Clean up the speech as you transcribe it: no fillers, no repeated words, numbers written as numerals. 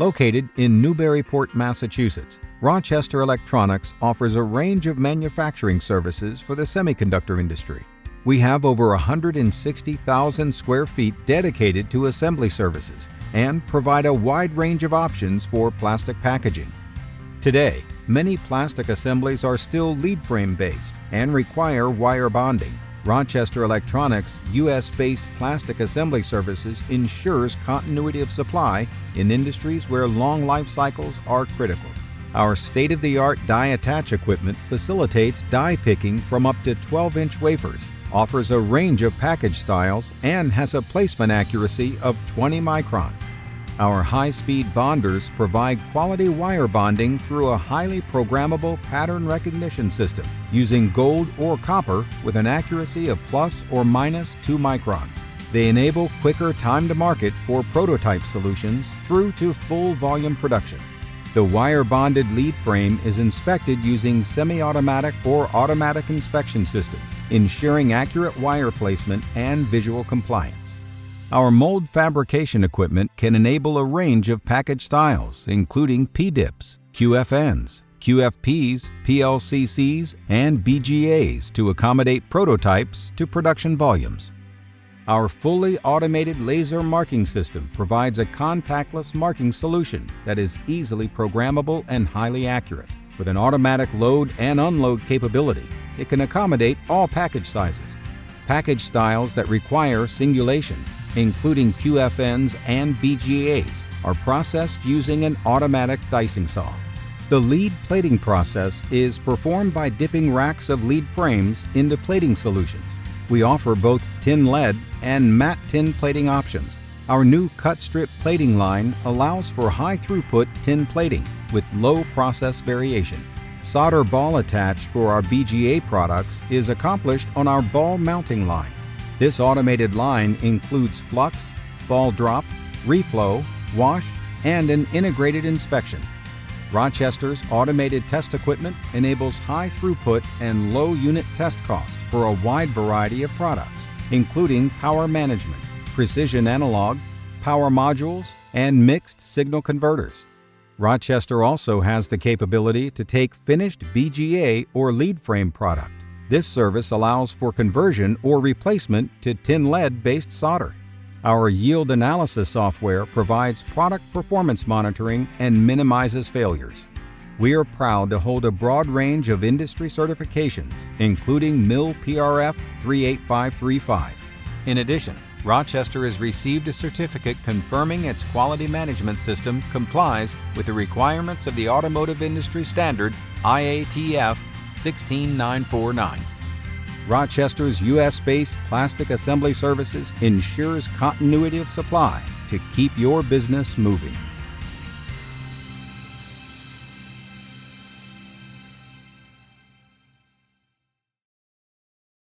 Located in Newburyport, Massachusetts, Rochester Electronics offers a range of manufacturing services for the semiconductor industry. We have over 160,000 square feet dedicated to assembly services and provide a wide range of options for plastic packaging. Today, many plastic assemblies are still lead frame based and require wire bonding. Rochester Electronics' U.S.-based plastic assembly services ensures continuity of supply in industries where long life cycles are critical. Our state-of-the-art die attach equipment facilitates die picking from up to 12-inch wafers, offers a range of package styles, and has a placement accuracy of 20 microns. Our high-speed bonders provide quality wire bonding through a highly programmable pattern recognition system using gold or copper with an accuracy of plus or minus 2 microns. They enable quicker time to market for prototype solutions through to full volume production. The wire-bonded lead frame is inspected using semi-automatic or automatic inspection systems, ensuring accurate wire placement and visual compliance. Our mold fabrication equipment can enable a range of package styles, including P-dips, QFNs, QFPs, PLCCs, and BGAs to accommodate prototypes to production volumes. Our fully automated laser marking system provides a contactless marking solution that is easily programmable and highly accurate. With an automatic load and unload capability, it can accommodate all package sizes. Package styles that require singulation, including QFNs and BGAs, are processed using an automatic dicing saw. The lead plating process is performed by dipping racks of lead frames into plating solutions. We offer both tin lead and matte tin plating options. Our new cut strip plating line allows for high throughput tin plating with low process variation. Solder ball attach for our BGA products is accomplished on our ball mounting line. This automated line includes flux, ball drop, reflow, wash, and an integrated inspection. Rochester's automated test equipment enables high throughput and low unit test cost for a wide variety of products, including power management, precision analog, power modules, and mixed signal converters. Rochester also has the capability to take finished BGA or lead frame product. This service allows for conversion or replacement to tin lead-based solder. Our yield analysis software provides product performance monitoring and minimizes failures. We are proud to hold a broad range of industry certifications, including MIL PRF 38535. In addition, Rochester has received a certificate confirming its quality management system complies with the requirements of the automotive industry standard IATF 16949. Rochester's U.S.-based plastic assembly services ensures continuity of supply to keep your business moving.